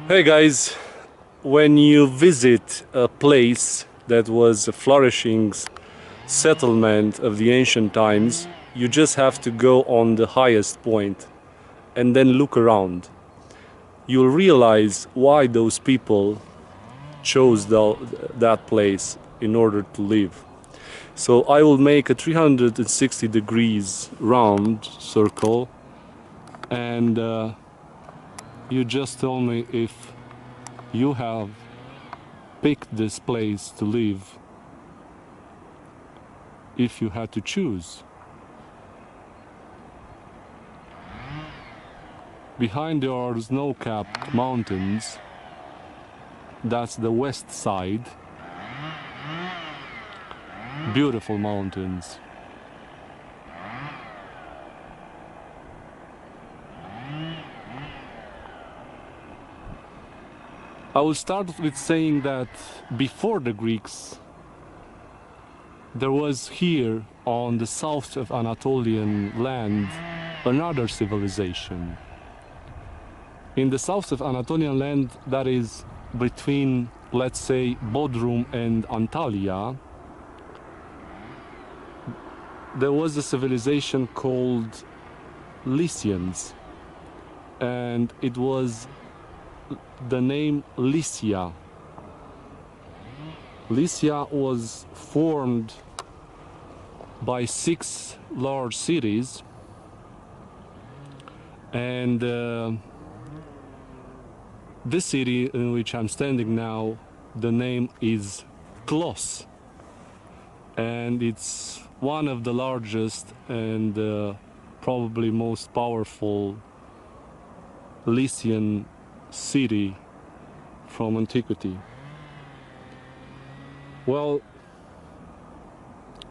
Hey guys, when you visit a place that was a flourishing settlement of the ancient times, you just have to go on the highest point and then look around. You'll realize why those people chose that place in order to live. So I will make a 360 degrees round circle, and you just tell me if you have picked this place to live if you had to choose. Behind there are snow-capped mountains. That's the west side. Beautiful mountains. I will start with saying that before the Greeks, there was here on the south of Anatolian land another civilization. In the south of Anatolian land, that is between, let's say, Bodrum and Antalya, there was a civilization called Lycians, and it was the name Lycia. Lycia was formed by 6 large cities, and this city in which I'm standing now, the name is Tlos, and it's one of the largest and probably most powerful Lycian city from antiquity. Well,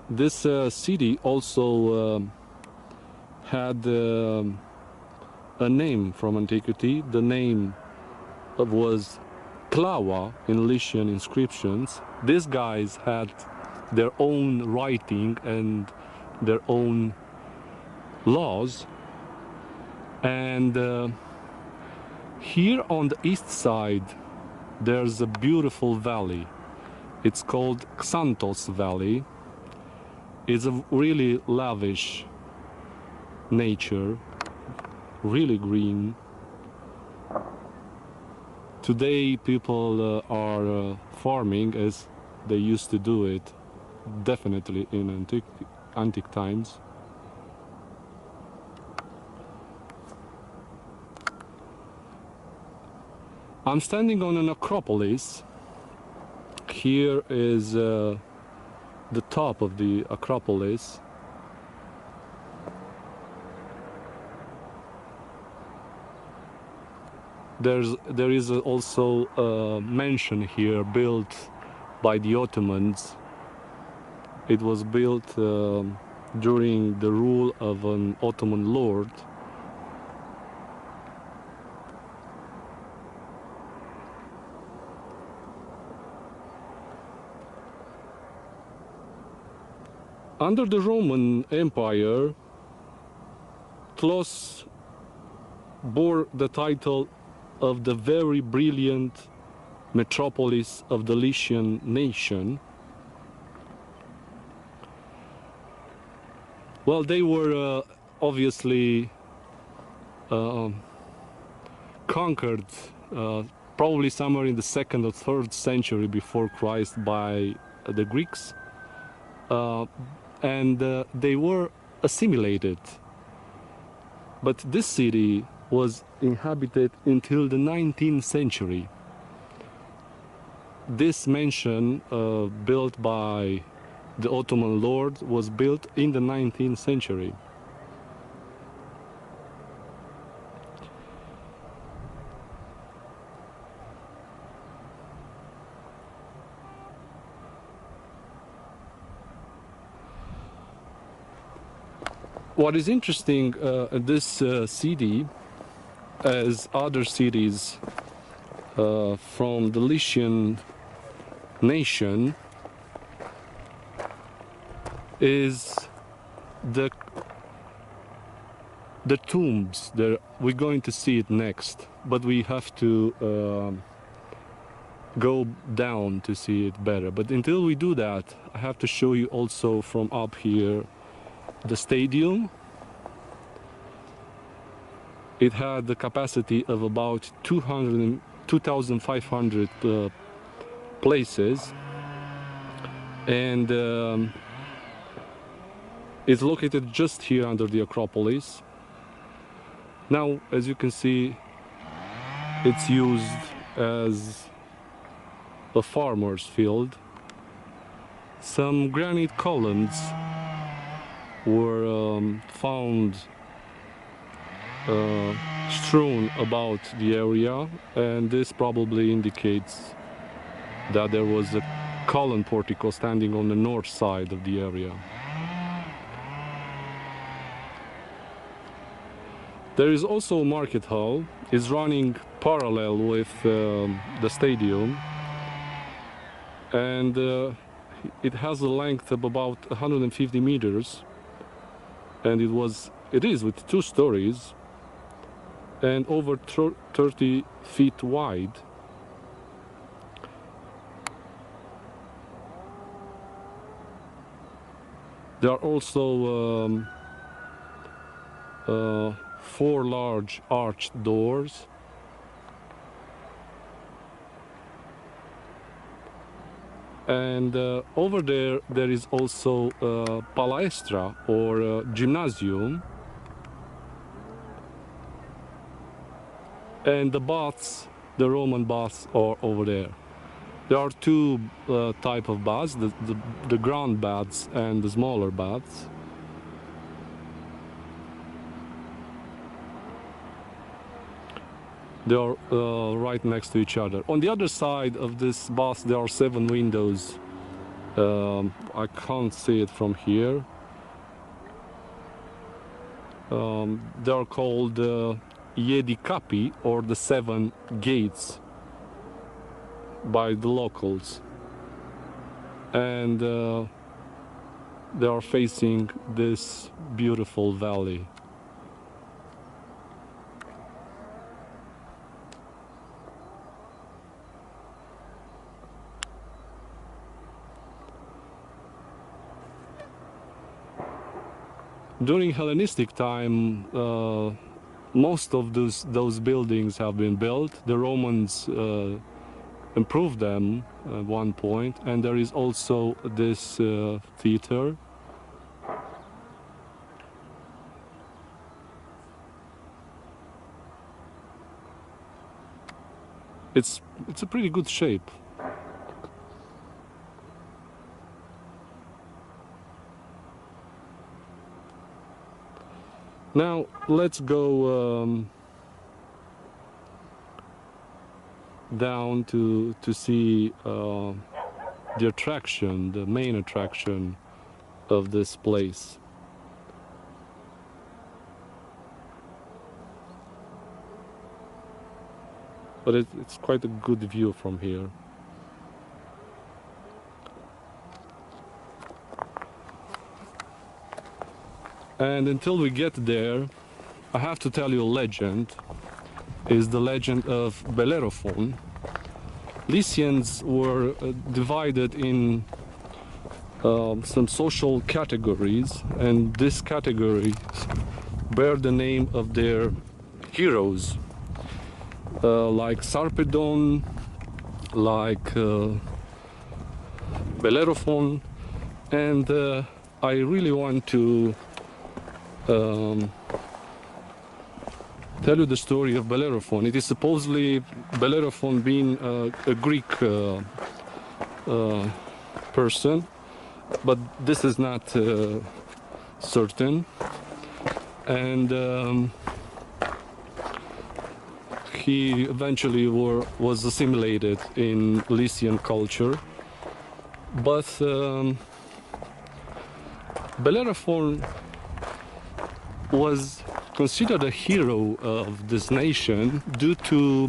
this city also had a name from antiquity. The name was Tlawa in Lycian inscriptions. These guys had their own writing and their own laws, and here on the east side there's a beautiful valley. It's called Xanthos Valley. It's a really lavish nature, really green. Today people are farming as they used to do it, definitely in antique times. I'm standing on an acropolis. Here is the top of the acropolis. There is also a mansion here built by the Ottomans. It was built during the rule of an Ottoman lord. Under the Roman Empire, Tlos bore the title of the very brilliant metropolis of the Lycian nation. Well, they were obviously conquered probably somewhere in the 2nd or 3rd century before Christ by the Greeks, and they were assimilated. But this city was inhabited until the 19th century. This mansion, built by the Ottoman lord, was built in the 19th century. What is interesting, this city, as other cities from the Lycian nation, is the tombs there, we're going to see it next, but we have to go down to see it better. But until we do that, I have to show you also from up here the stadium. It had the capacity of about 2,500 places, and it's located just here under the Acropolis. Now, as you can see, it's used as a farmer's field. Some granite columns were found strewn about the area, and this probably indicates that there was a column portico standing on the north side of the area. There is also a market hall. It's running parallel with the stadium, and it has a length of about 150 meters, and it is with 2 stories and over 30 feet wide. There are also 4 large arched doors, and over there is also a palestra or a gymnasium, and the baths, the Roman baths, are over there. There are 2 type of baths, the grand baths and the smaller baths. They are right next to each other. On the other side of this bath, there are 7 windows. I can't see it from here. They are called Iedicapi, or the 7 gates, by the locals, and they are facing this beautiful valley. During Hellenistic time, most of those buildings have been built. The Romans improved them at one point, and there is also this theater. It's a pretty good shape. Now let's go down to see the attraction, the main attraction of this place. But it's quite a good view from here. And until we get there, I have to tell you a legend. Is the legend of Bellerophon. Lycians were divided in some social categories, and these categories bear the name of their heroes, like Sarpedon, like Bellerophon, and I really want to tell you the story of Bellerophon. It is supposedly Bellerophon being a Greek person, but this is not certain. And he eventually was assimilated in Lycian culture. But Bellerophon was considered a hero of this nation due to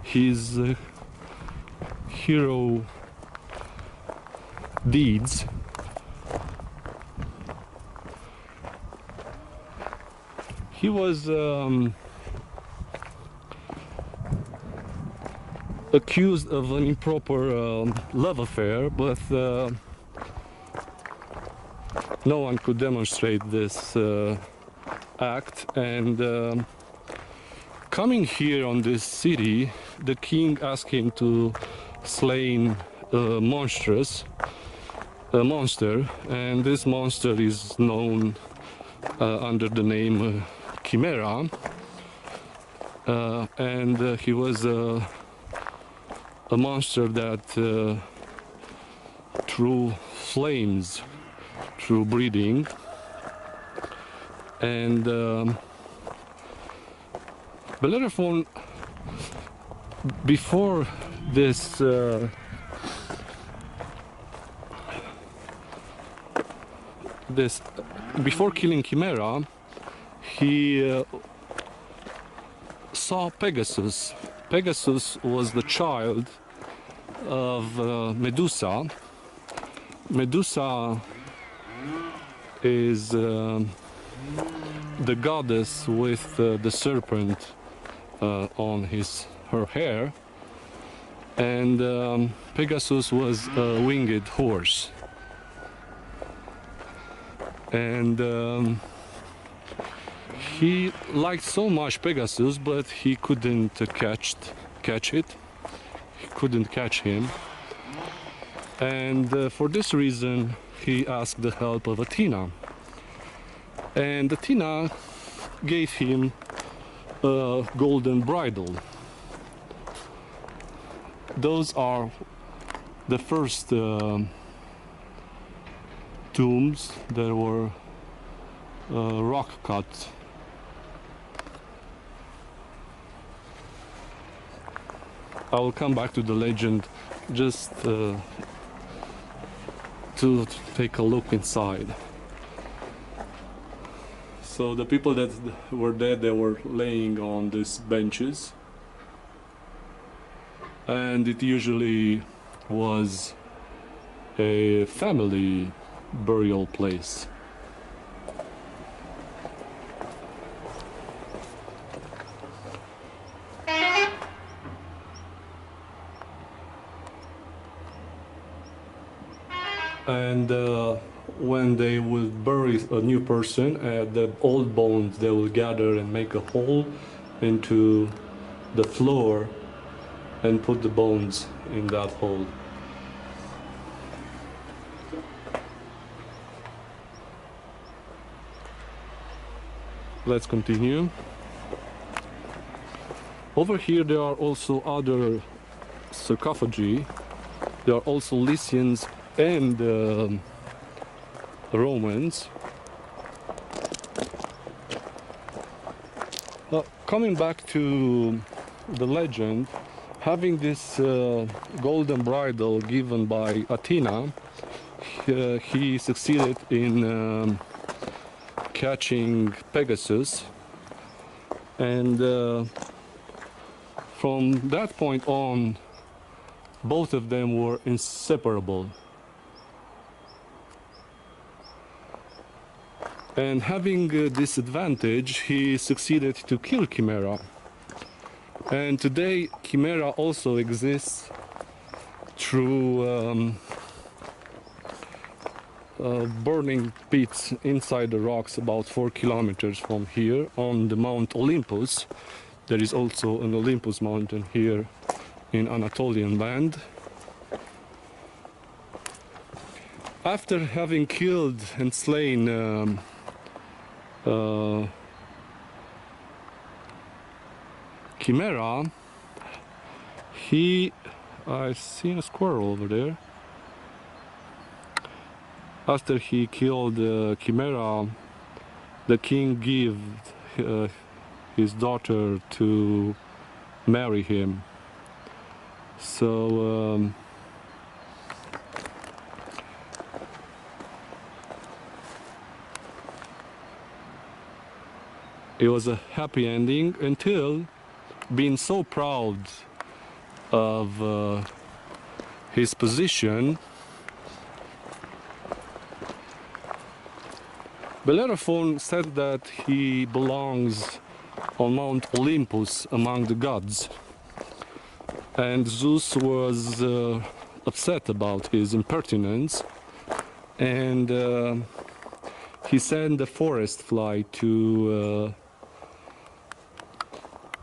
his hero deeds. he was accused of an improper love affair, but no one could demonstrate this act. And coming here on this city, the king asked him to slay a monster, and this monster is known under the name Chimera, and he was a monster that threw flames through breeding, and Bellerophon, before this before killing Chimera, he saw Pegasus. Pegasus was the child of Medusa. Medusa is the goddess with the serpent on her hair, and Pegasus was a winged horse. And he liked so much Pegasus, but he couldn't catch it. He couldn't catch him, and for this reason he asked the help of Athena. And Athena gave him a golden bridle. Those are the first tombs that were rock cut. I will come back to the legend just to take a look inside. So the people that were dead, they were laying on these benches, and it usually was a family burial place. And when they would bury a new person, the old bones they will gather and make a hole into the floor and put the bones in that hole. Let's continue. Over here there are also other sarcophagi. There are also Lycians and Romans. Coming back to the legend, having this golden bridle given by Athena, he succeeded in catching Pegasus, and from that point on, both of them were inseparable. And having this advantage, he succeeded to kill Chimera. And today, Chimera also exists through burning pits inside the rocks about 4 kilometers from here on the Mount Olympus. There is also an Olympus mountain here in Anatolian land. After having killed and slain Chimera, I see a squirrel over there. After he killed Chimera, the king gave his daughter to marry him. So it was a happy ending until, being so proud of his position, Bellerophon said that he belongs on Mount Olympus among the gods, and Zeus was upset about his impertinence, and he sent a forest fly to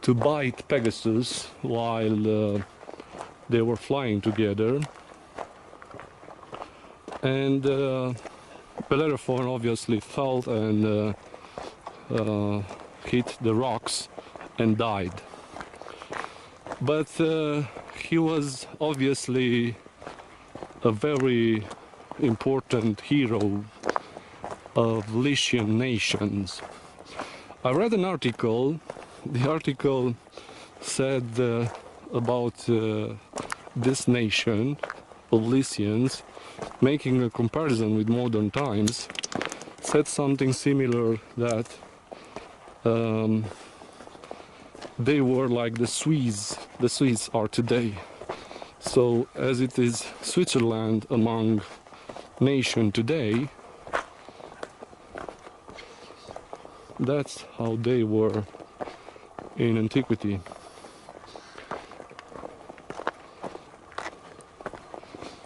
bite Pegasus while they were flying together, and Bellerophon obviously fell and hit the rocks and died. But he was obviously a very important hero of Lycian nations. I read an article. The article said about this nation of Lycians, making a comparison with modern times, said something similar, that they were like the Swiss are today. So as it is Switzerland among nation today, that's how they were in antiquity.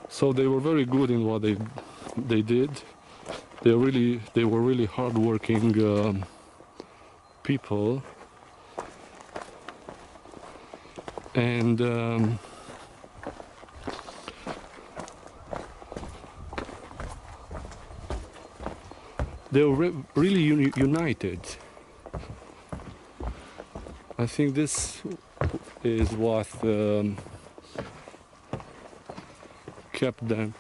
So they were very good in what they did. They were really hardworking people, and they were really united. I think this is what kept them.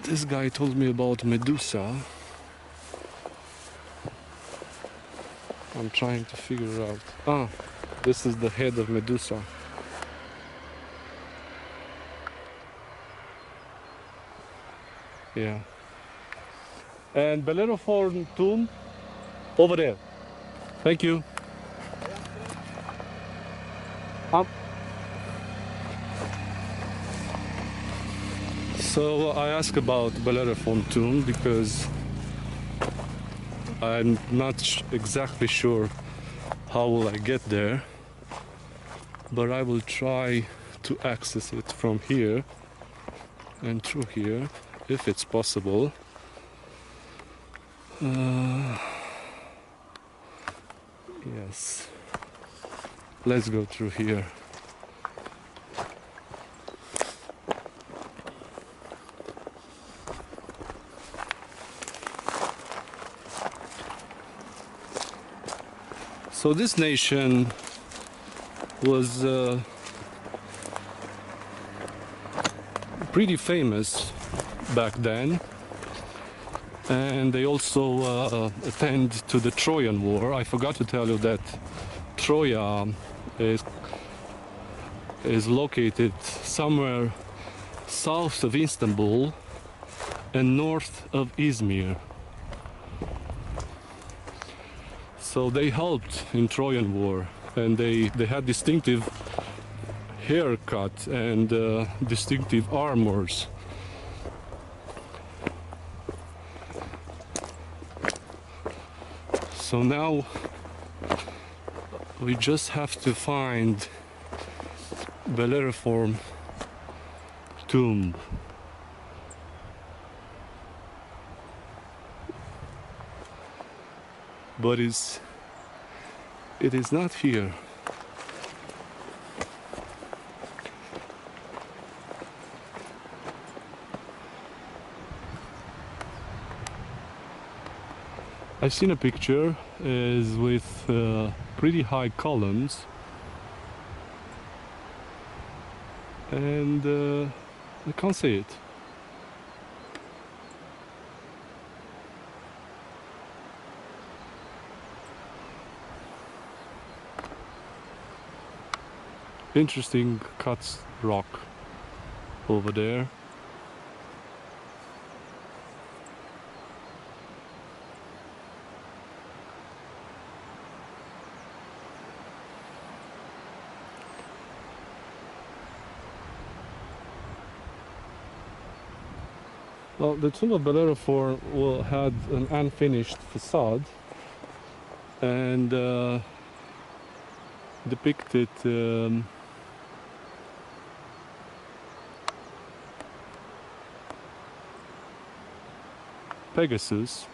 This guy told me about Medusa. I'm trying to figure out. Ah, this is the head of Medusa. Yeah. And Bellerophon tomb over there. Thank you. So I asked about Bellerophon tomb because I'm not exactly sure how will I get there, but I will try to access it from here and through here if it's possible. Yes, let's go through here. So this nation was pretty famous back then, and they also attend to the Trojan War. I forgot to tell you that Troya is located somewhere south of Istanbul and north of Izmir. So they helped in Trojan War, and they had distinctive haircut and distinctive armors. So now we just have to find Bellerophon tomb. But it is not here. I've seen a picture is with pretty high columns, and I can't see it. Interesting cut rock over there. Well, the tomb of Bellerophon had an unfinished facade and depicted Pegasus,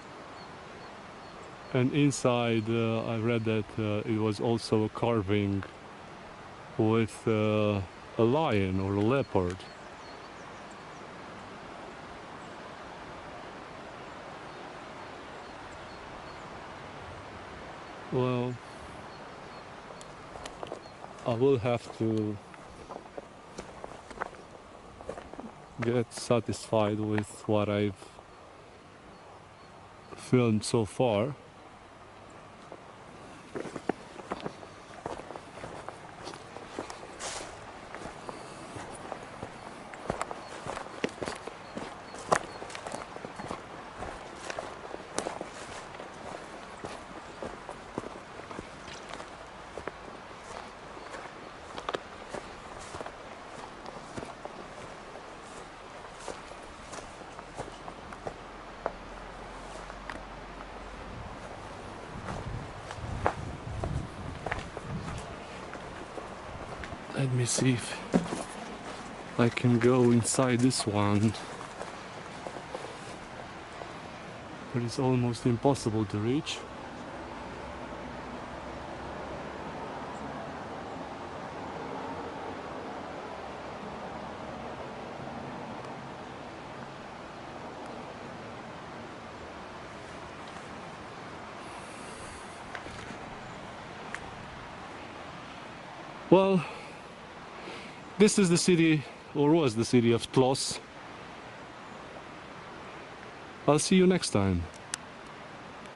and inside I read that it was also a carving with a lion or a leopard. Well, I will have to get satisfied with what I've filmed so far. Let me see if I can go inside this one, but it's almost impossible to reach. Well, this is the city, or was the city of Tlos. I'll see you next time.